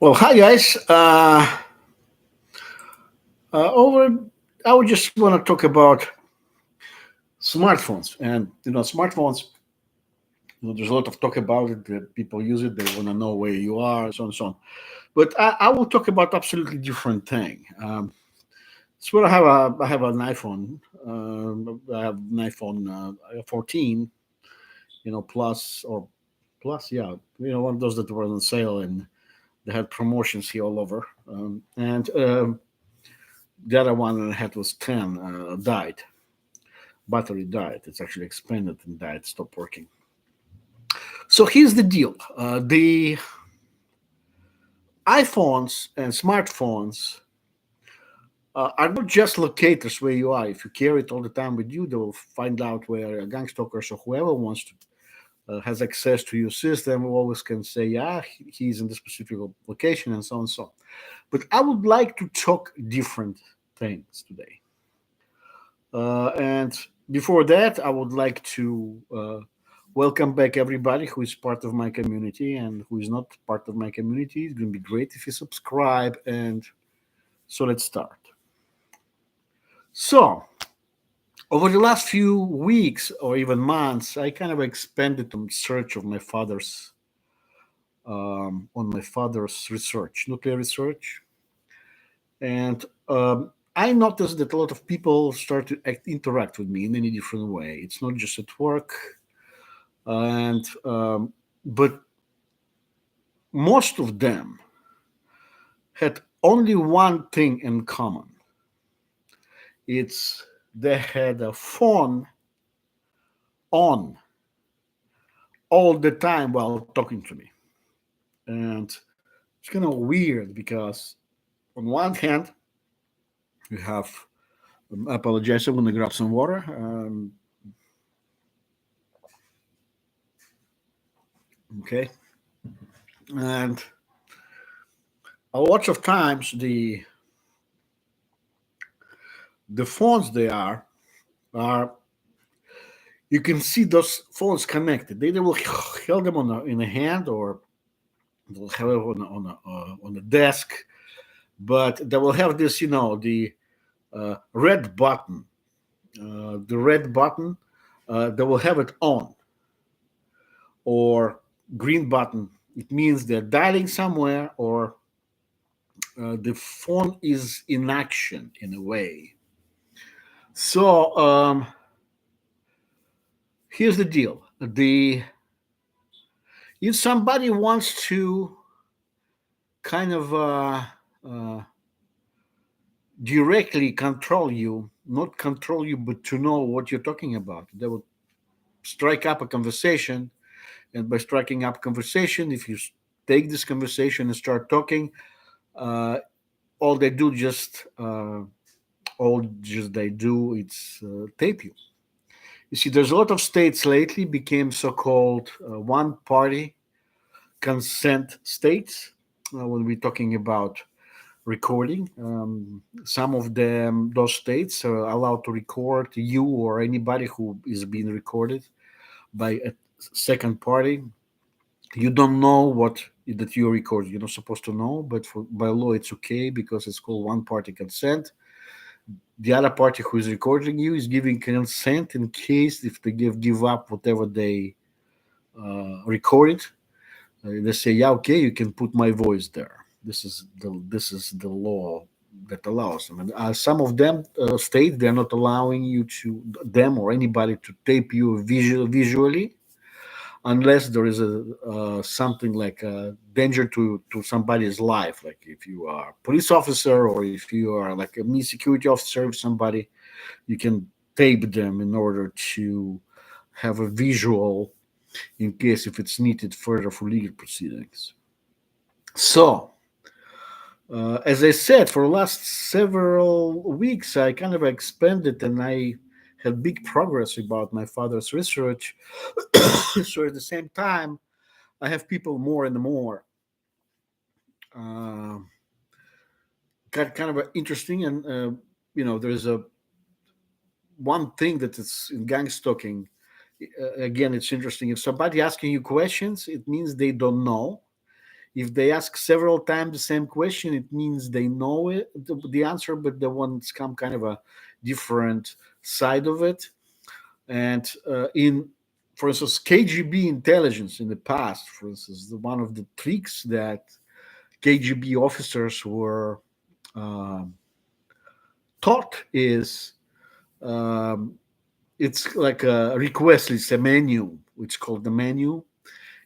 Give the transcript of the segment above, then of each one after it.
Well, hi guys. Over, I would just want to talk about smartphones, and smartphones. There's a lot of talk about it. That people use it. They want to know where you are, so on and so on. But I will talk about absolutely different thing. So I have an iPhone. I have an iPhone 14. Plus or plus, yeah. One of those that were on sale and they had promotions here all over. And The other one I had was 10, died. Battery died. It's actually expanded and died, stopped working. So here's the deal: the iPhones and smartphones are not just locators where you are. If you carry it all the time with you, they will find out where gangstalkers or whoever wants to has access to your system. Always can say, yeah, he's in this specific location, and so on and so on. But I would like to talk different things today. And before that, I would like to welcome back everybody who is part of my community and who is not part of my community. It's going to be great if you subscribe. And so let's start. So, over the last few weeks or even months, I kind of expanded on search of my father's on my father's research, nuclear research, and I noticed that a lot of people start to interact with me in any different way. It's not just at work, and but most of them had only one thing in common. It's they had a phone on all the time while talking to me, and it's kind of weird because on one hand you have I apologize. I'm going to grab some water. Okay, and a lot of times the phones they are you can see those phones connected. They will hold them in a hand or they'll have it on the desk, but they will have this, the red button. The red button, they will have it on or green button. It means they're dialing somewhere or the phone is in action in a way. So here's the deal: the if somebody wants to kind of uh, directly control you, not control you, but to know what you're talking about. They will strike up a conversation, and by striking up conversation, if you take this conversation and start talking, uh, all they do just all just they do it's tape you. You see, there's a lot of states lately became so-called one-party consent states when we're talking about recording. Some of them, those states, are allowed to record you or anybody who is being recorded by a second party. You don't know what that you record. You're not supposed to know, but by law it's okay because it's called one-party consent. The other party who is recording you is giving consent in case if they give up whatever they recorded. They say, yeah, okay, you can put my voice there. This is the law that allows them. And some of them state they're not allowing you to them or anybody to tape you visually unless there is a something like a danger to somebody's life, like if you are a police officer or if you are like a me security officer of somebody, you can tape them in order to have a visual in case if it's needed further for legal proceedings. So, as I said, for the last several weeks, I kind of expanded and I had big progress about my father's research. So at the same time, I have people more and more. Uh, kind of interesting, and there's a one thing that is in gang stalking. Again, it's interesting. If somebody asking you questions, it means they don't know. If they ask several times the same question, it means they know the answer, but they want some kind of a different side of it. And for instance, KGB intelligence in the past, for instance, one of the tricks that KGB officers were um taught is, um, it's like a request list, a menu. It's called the menu.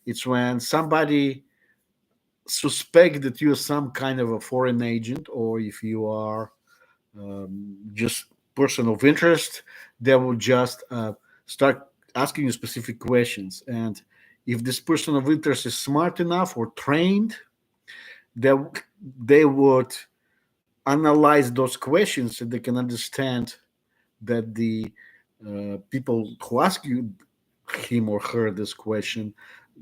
It's when somebody suspect that you're some kind of a foreign agent, or if you are just person of interest, they will just start asking you specific questions. And if this person of interest is smart enough or trained, they they would analyze those questions so they can understand that the people who ask you him or her this question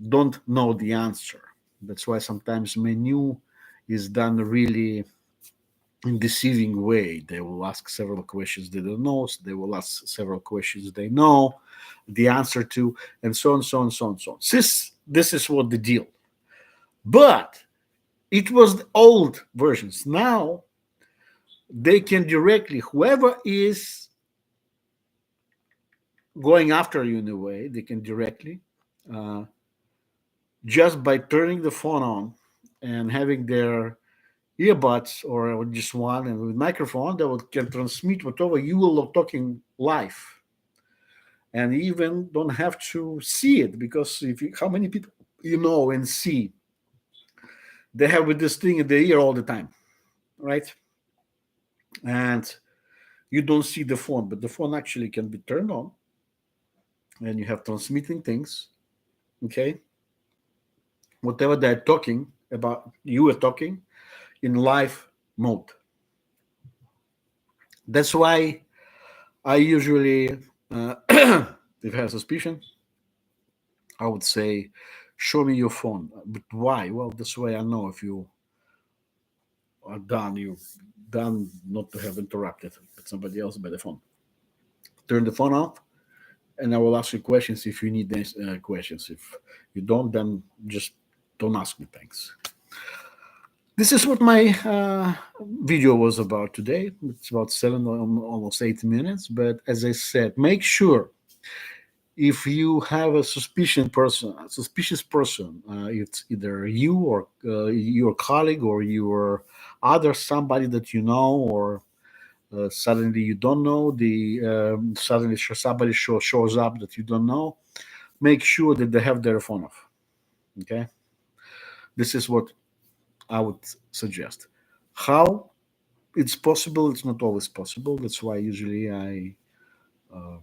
don't know the answer. That's why sometimes menu is done really in deceiving way. They will ask several questions they don't know. So they will ask several questions they know the answer to, and so on, so on, so on, so on. This is what the deal. But it was the old versions. Now they can directly, whoever is going after you in a way, they can directly, uh, just by turning the phone on and having their earbuds or just one and with microphone, they will, can transmit whatever you will be talking live, and even don't have to see it, because if you, how many people you know and see, they have with this thing in their ear all the time, right? And you don't see the phone, but the phone actually can be turned on, and you have transmitting things. Okay, whatever they're talking about, you are talking in live mode. That's why I usually, if I have suspicion, I would say, show me your phone. But why? Well, this way I know if you are done, you're done, not to have interrupted with somebody else by the phone. Turn the phone off, and I will ask you questions if you need these questions. If you don't, then just don't ask me. Thanks. This is what my video was about today. It's about seven, almost 8 minutes. But as I said, make sure if you have a suspicious person, it's either you or your colleague or your other somebody that you know, or suddenly you don't know, the suddenly somebody shows up that you don't know. Make sure that they have their phone off. Okay, this is what I would suggest. How it's possible? It's not always possible. That's why usually uh,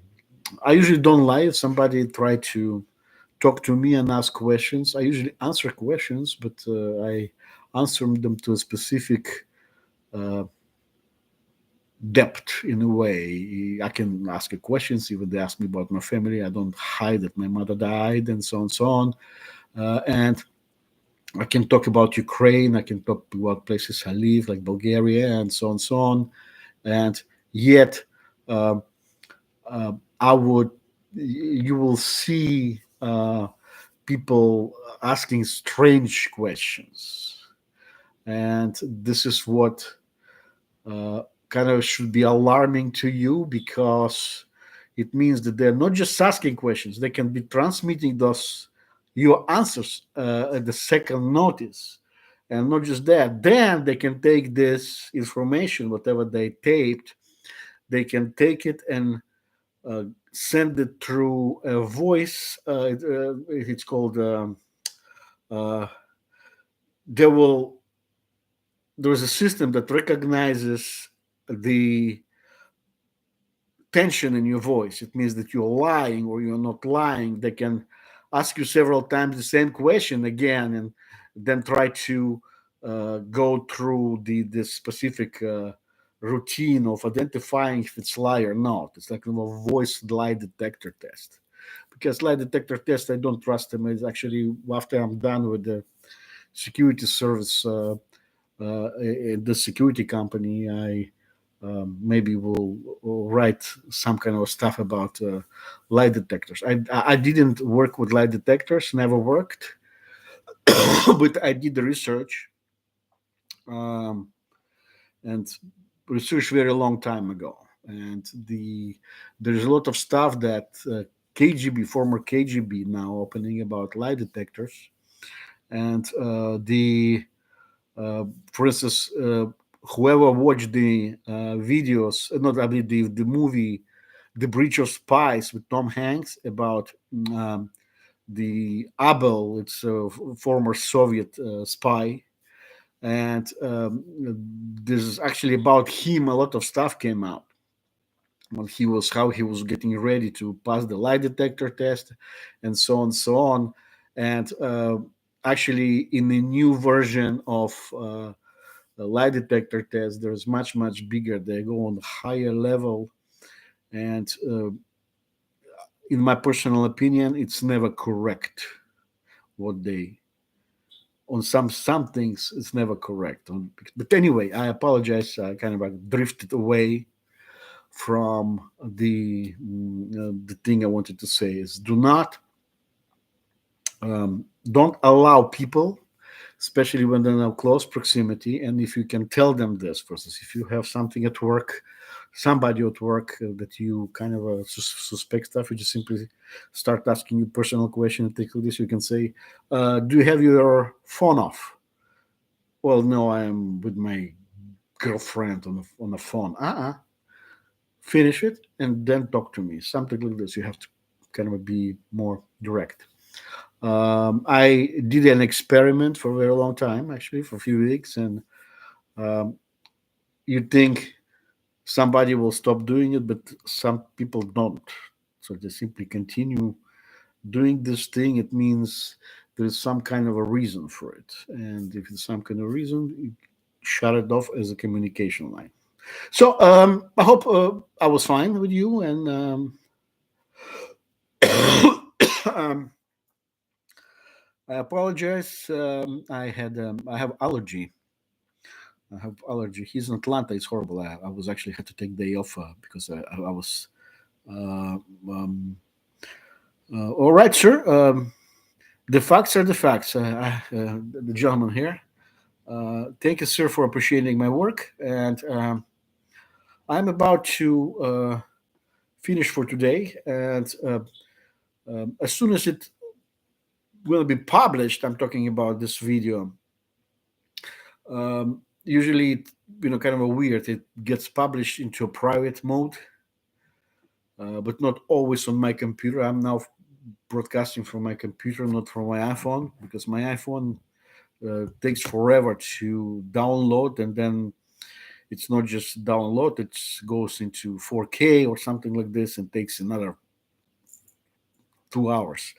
I usually don't lie. If somebody try to talk to me and ask questions, I usually answer questions, but I answer them to a specific uh, depth in a way. I can ask a questions, even they ask me about my family. I don't hide that my mother died and so on, so on. And I can talk about Ukraine. I can talk about places I live, like Bulgaria, and so on, so on. And yet, uh, I would, you will see people asking strange questions, and this is what uh, kind of should be alarming to you, because it means that they're not just asking questions, they can be transmitting those your answers at the second notice. And not just that, then they can take this information, whatever they taped, they can take it and uh, send it through a voice. It's called uh, they will there is a system that recognizes the tension in your voice. It means that you're lying or you're not lying. They can ask you several times the same question again, and then try to go through the specific routine of identifying if it's lie or not. It's like a voice lie detector test. Because lie detector test, I don't trust them. It's actually after I'm done with the security service, the security company, I maybe will write some kind of stuff about lie detectors. I didn't work with lie detectors, never worked, but I did the research, um, and research very long time ago, and there's a lot of stuff that KGB, former KGB, now opening about lie detectors, and for instance, whoever watched the videos, not I mean the movie, The Breach of Spies with Tom Hanks about the Abel, it's a former Soviet spy, and this is actually about him. A lot of stuff came out when he was how he was getting ready to pass the lie detector test, and so on, so on, and actually in the new version of the lie detector test, there's much bigger. They go on the higher level, and in my personal opinion, it's never correct what they on some things it's never correct on. But anyway, I apologize. I kind of like drifted away from the thing I wanted to say is don't allow people, especially when they're in close proximity, and if you can tell them this. For instance, if you have something at work, somebody at work that you kind of suspect stuff, you just simply start asking you personal question and take this. You can say, "Do you have your phone off?" Well, no, I am with my girlfriend on the phone. Finish it and then talk to me. Something like this. You have to kind of be more direct. I did an experiment for a very long time, actually, for a few weeks, and um, you think somebody will stop doing it, but some people don't. So they simply continue doing this thing. It means there is some kind of a reason for it, and if there's some kind of reason, you shut it off as a communication line. So I hope I was fine with you, and um, I apologize. I have allergy. I have allergy. He's in Atlanta. It's horrible. I was actually had to take day off because I was. Uh, um, all right, sir. The facts are the facts. The gentleman here. Thank you, sir, for appreciating my work. And I'm about to finish for today. And as soon as it will be published, I'm talking about this video. Usually, kind of a weird. It gets published into a private mode, but not always on my computer. I'm now broadcasting from my computer, not from my iPhone, because my iPhone takes forever to download, and then it's not just download; it goes into 4K or something like this, and takes another 2 hours.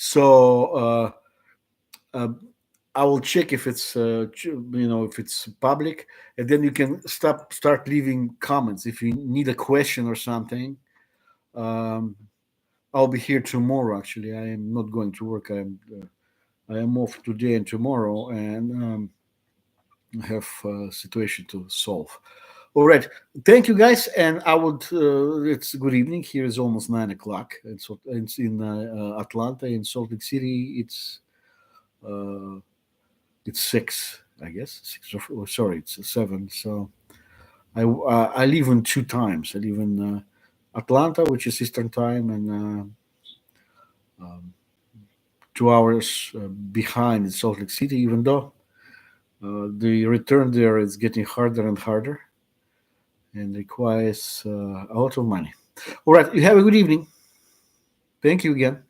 So uh, I will check if it's if it's public, and then you can start leaving comments if you need a question or something. Um, I'll be here tomorrow. Actually, I am not going to work. I am off today and tomorrow, and I have a situation to solve. All right, thank you guys, and I would. It's good evening. Here is almost 9 o'clock. It's in Atlanta, in Salt Lake City. Uh, it's six, I guess. Six or sorry, it's seven. So I live in two times. I live in Atlanta, which is Eastern time, and um, 2 hours behind in Salt Lake City. Even though the return there is getting harder and harder, and requires a lot of money. All right, you have a good evening. Thank you again.